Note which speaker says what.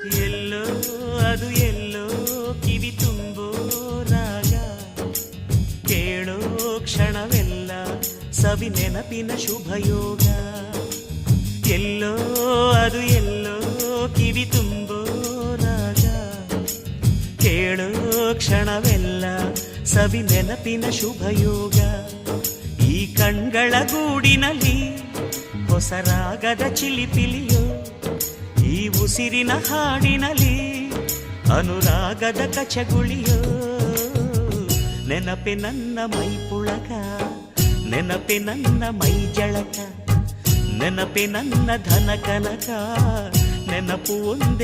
Speaker 1: ಎಲ್ಲೋ ಅದು ಎಲ್ಲೋ ಕಿವಿ ತುಂಬೋ ರಾಗ, ಕೇಳೋ ಕ್ಷಣವೆಲ್ಲ ಸವಿ ನೆನಪಿನ ಶುಭಯೋಗ. ಎಲ್ಲೋ ಅದು ಎಲ್ಲೋ ಕಿವಿ ತುಂಬೋ ರಾಗ, ಕೇಳೋ ಕ್ಷಣವೆಲ್ಲ ಸವಿ ನೆನಪಿನ ಶುಭಯೋಗ. ಈ ಕಣ್ಗಳ ಗೂಡಿನಲ್ಲಿ ಹೊಸ ರಾಗದ ಚಿಲಿಪಿಲಿಯೋ, ಈ ಉಸಿರಿನ ಹಾಡಿನಲ್ಲಿ ಅನುರಾಗದ ಕಚಗುಳಿಯೋ. ನೆನಪೆ ನನ್ನ ಮೈ ಪುಳಕ, ನೆನಪೆ ನನ್ನ ಮೈ ಜಳಕ, ನೆನಪೆ ನನ್ನ ಧನ ಕನಕ, ನೆನಪು ಒಂದೇ